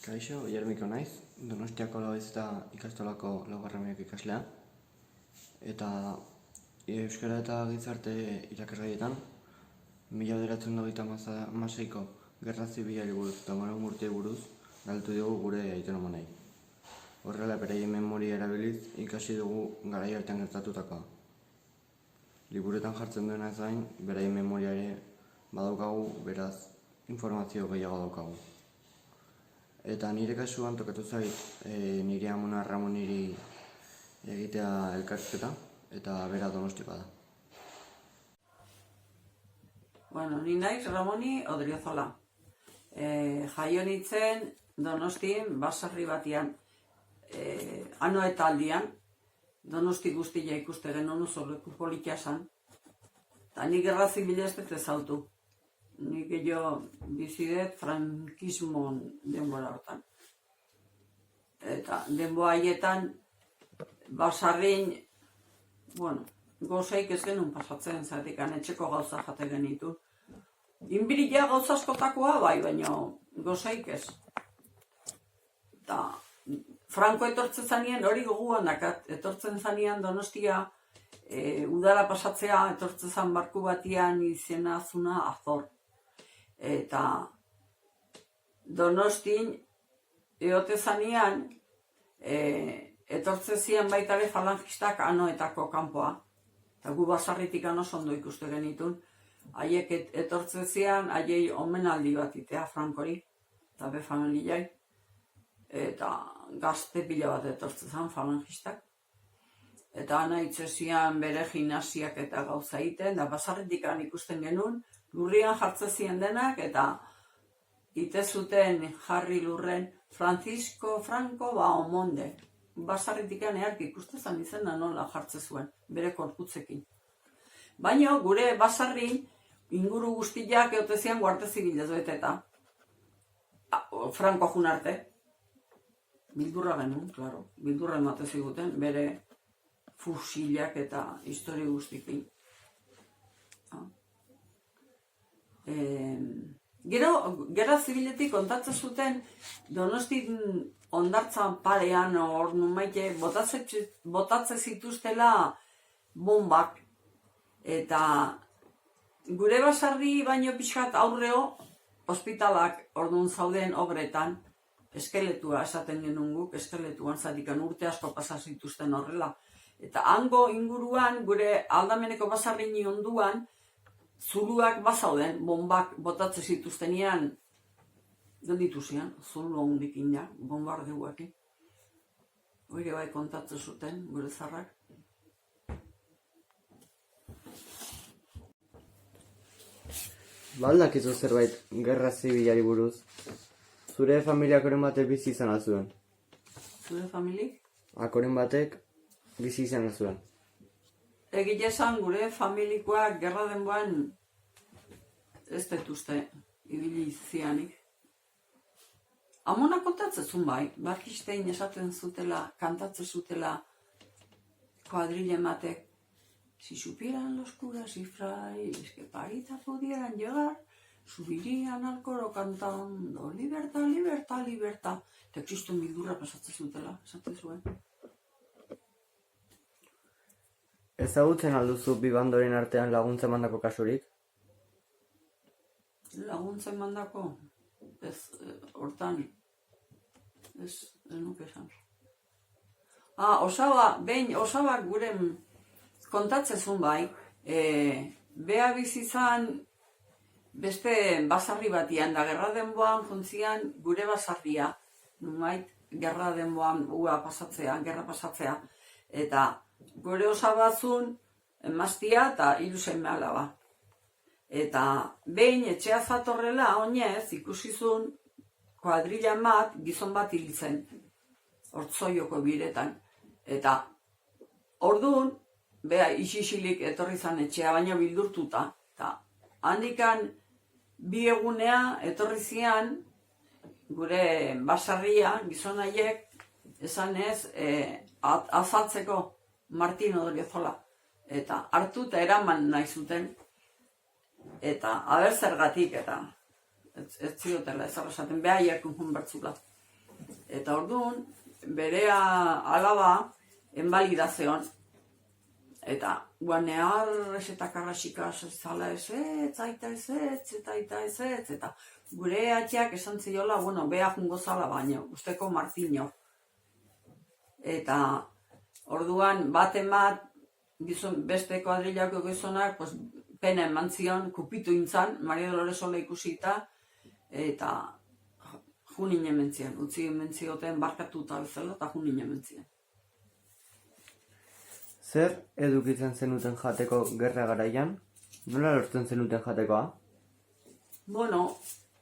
Kaixo, Jermiko naiz, Donostiako Loaizta ikastolako laugarren mailako ikaslea. Eta Euskara eta Gizarte irakasgaietan 1996ko Gerra Zibilari buruz eta Hamalau urteei buruz galdetu dugu gure aiten amonei. Horrela, beraien memoria erabiliz ikasi dugu garai hartan gertatutakoa. Liburuetan jartzen duena ez gain, beraien memoria ere badaukagu, beraz informazio gehiago daukagu. Eta nire kasuan tokatu zait nire amona Ramoniri egitea elkarrizketa eta bera Donostikoa da. Bueno, ni naiz Ramoni Odriozola. Jaio nintzen Donostin baserri batian, ano eta aldian, Donosti guztia ikuste genuen oso leku politia zan. Eta nik gerra zibila ez dut ezautu. Nik bizidet frankismon denbora hortan. Eta denbora haietan basarrin, gozaik ez genuen pasatzen, zatik etxeko gauza jate genitu. Inbirila gauza askotakoa bai, baina gozaik ez. Eta Franko etortzen zanien, hori goguan dakat, etortzen zanien Donostia, udara pasatzea, etortzen zan barku batian izena azuna Azor. Eta Donostin eote zanean etortzen zian baitare falangistak anoetako kanpoa. Eta gu basarritik oso ondo ikuste genitun. Haiek etortzen zian, haiei omenaldi bat itea Frankori, eta be familiai. Eta gazte pila bat etortzen zan falangistak. Eta ana itzezian bere gimnasiak eta gauza egiten, da basarritik ikusten genuen, lurrian jartzen ziren denak, eta ite zuten jarri lurren Francisco Franco Bahamonde. Basarritik eark ikusten zan izena nola jartzen zuen, bere korputzekin. Baina gure basarrin inguru guztiak eotezian guarte zibilez beteta. Franco jun arte. Bildurra genuen, klaro. Bildurra emate ziguten, bere fusilak eta histori guztikin. Gero, gerra zibiletik kontatzen zuten Donostin hondartzan parean hor numaite botatzen zituztela bombak. Eta gure basarri baino pixkat aurreo ospitalak orduan zauden obretan eskeletua esaten genuen guk, eskeletuan zatikan urte asko pasa zituzten horrela. Eta hango inguruan gure aldameneko basarrini onduan zuluak bazauden, bombak botatzen zituztenian gelditu zian, zulu hondikin ja, bombardeuakin. Hori bai kontatzen zuten, gure zarrak. Aldakizu zerbait Gerra Zibilari buruz, zure familiak oren batek bizi izan zuen. Zure familik? Akoren batek bizi izan zuen. Egile esan gure familikoak gerra denboan ez detuzte ibili zianik. Amona kontatzen zuen bai, Barkistein esaten zutela, kantatzen zutela kuadrille matek. Si supieran los curas y frailes que Parita pudieran llegar, subirían al coro cantando libertad, libertad, libertad. Eta kriston bildurra pasatzen zutela, esaten zuen. Ezagutzen alduzu bi bandoren artean laguntza emandako kasurik? Laguntza emandako? Ez, hortan, ez nuke esan. Osabak guren kontatzen zuen bai, beha bizizan beste basarri batian, da gerra denboan juntzian gure basarria, numait, gerra denboan gerra pasatzea, eta gure osabatzun emaztia eta 3 seme alaba. Eta behin etxea zatorrela, oinez, ikusizun kuadrilla bat, gizon bat hiltzen, Hortzoioko biretan. Eta orduan, beha isixilik etorri zan etxea, baina bildurtuta. Eta handikan bi egunea etorri zian gure basarria, gizon haiek, esan ez, azaltzeko Martin Odriozola. Eta hartu eta eraman nahi zuten. Eta aber zergatik, eta ez ziotela ez esaten behaiak unhun bertzula. Eta orduan, bere alaba enbalidazioan. Eta guan neharrez eta karrasikaz zala ezetz, aita ezetz, eta gure atxeak esan ziola, bueno, beha jungo zala baino, usteko Martino. Eta orduan baten bat, beste kuadrilako gizonak, pues, pena eman zion, kupitu intzan, Maria Dolores Ola ikusita, eta junin ementzian, utzi ementzioten barkatuta bezala, eta junin ementzian. Zer edukitzen zenuten jateko gerra garaian? Nola lortzen zenuten jatekoa? Bueno,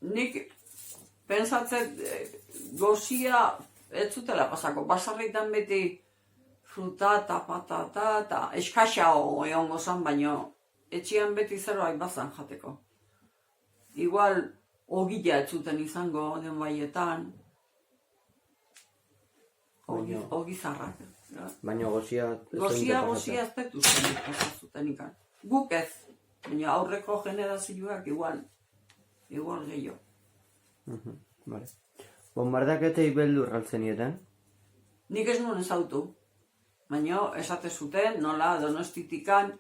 nik pentsatzen gozia ez zutela pasako. Basarritan beti fruta eta patata eta eskaxa egon gozan, baino etxian beti zerbait bazan jateko. Igual ogila ez zuten izango den baietan. Ogizarrak. Baina gozia... Gozia ez detuzten pasazuten ikan. Guk ez, baina aurreko generazioak igual gehiago. Vale. Bombardaketei beldur galtzenieten? Nik ez nuen ezautu. Baina esate zuten, nola Donostitikan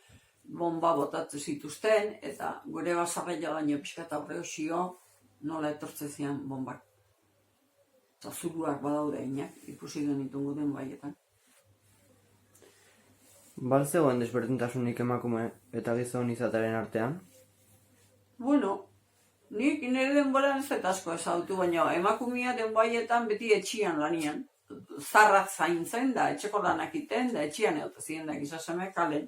bomba botatzen zituzten, eta gure basarreia baino pixka eta aurre osio, nola etortzen zian bombak. Eta zuruak badaude inak, ikusi genitun guden baietan. Bal zegoen desberdintasunik emakume eta gizon izataren artean? Bueno, nik nire denboran ez eta asko ezautu, baina emakumea denbaietan beti etxian lanian. Zarrak zaintzen da, etxeko lanak iten, da etxian egote ziren da gizaseme kalen.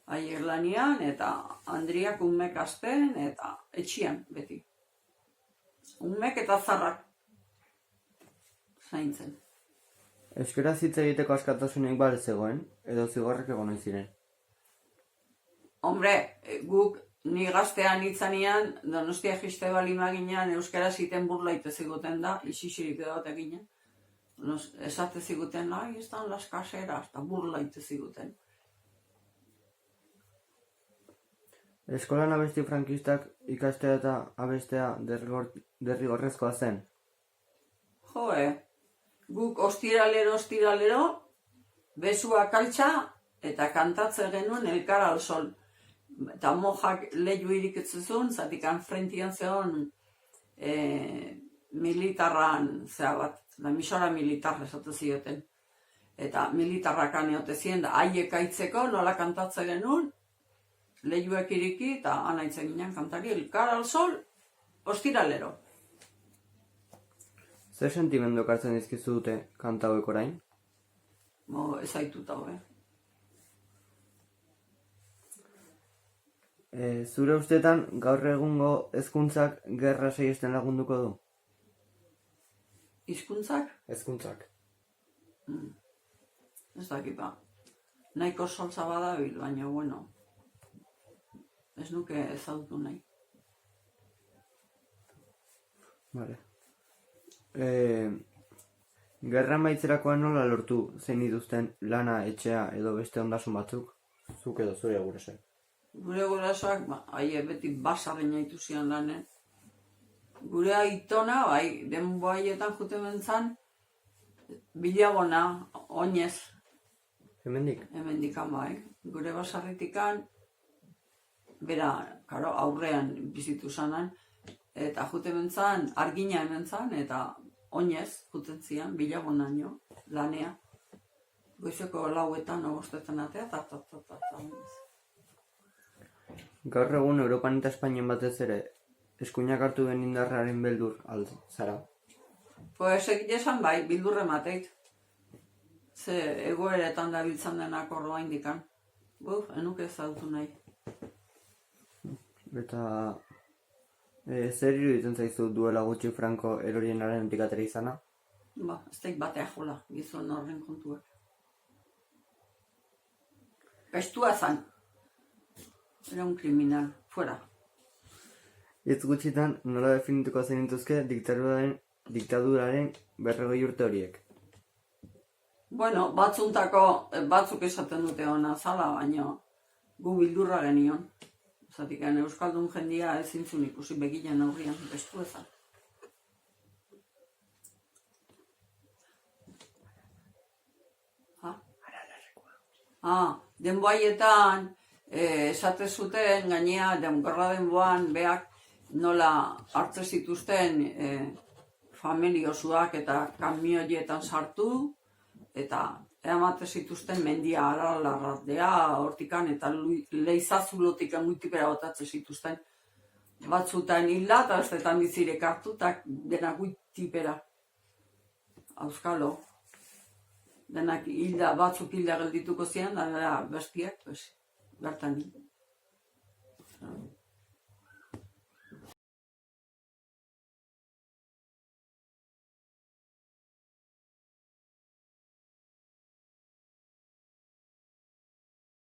Aier lanian eta Andriak umek azten eta etxian beti. Umek eta zarrak zaintzen. Euskaraz hitz egiteko askatasunik bal zegoen, edo zigorrak egon ziren? Hombre, guk ni gaztean itzanean, Donostia jiste bali maginean euskaraz iten burlaite ziguten da, isixirik edote ginen. Esate ziguten, nahi, estan las caseras, eta burlaite ziguten. Eskolan abesti frankistak ikastea eta abestea derrigorrezkoa zen? Guk ostiralero, besua kaltsa eta kantatzen genuen elkar al sol. Eta mojak lehiu iriketzezun, zatikan frentian zeon militarran zea bat, emisora militarra esatu zioten. Eta militarrakan eote ziren, da haiek aitzeko nola kantatzen genuen, lehiuak iriki eta anaitzen ginen kantari elkar al sol, ostiralero. Zer sentimendu ekartzen dizkizu dute kanta hauek orain? Ez aituta hobe. Zure ustetan gaur egungo hezkuntzak gerra saihesten lagunduko du? Hizkuntzak? Hezkuntzak. Ez dakipa. Nahiko soltza badabil, baina bueno. Ez nuke ezagutu nahi. Vale. Gerra maitzerakoan nola lortu zein dituzten lana, etxea edo beste ondasun batzuk? Zuk edo zure gurasoak. Gure gurasoak, beti basarren jaitu zian lanen. Gure aitona, denbo haietan jute bentzan, bilabona, oinez. Hemendik? Hemendikan Gure basarritikan, bera, aurrean bizitu zanan, eta jute bentzan, argina hemen zan, eta oinez, juten zian, bilabonaino, lanea. Goizeko lauetan, ogostetan atea, Gaur egun Europan eta Espainian batez ere, eskuinak hartu den indarraren beldur zara? Pues egite esan bildurre mateit. Ze egoeretan da biltzan denak ordoa indikan. Enuke ezautu nahi. Eta zer iruditzen zaizu duela gutxi Franco erorienaren antikatera izana? Ez daik batea jola, gizon horren kontuak. Pestua zan. Era un kriminal, fuera. Hitz gutxitan nola definituko zenituzke diktaduraren 40 urte horiek? Bueno, batzuk esaten dute ona zala, baina gu bildurra genion. Zatik, euskaldun jendia ezin zuen ikusi begilen aurrian, bestu ezan. Denboaietan, esate zuten, gainea, gerra denboan, beak nola hartze zituzten familiosuak eta kamioietan sartu, eta emate zituzten mendia aralarratea, hortikan, eta leizazulotik emutipera botatze zituzten. Batzutan hilda, eta bestetan bizirek hartu, eta denak guitipera. Auskalo. Denak hilda, batzuk hilda geldituko ziren, da bestiak, bertan.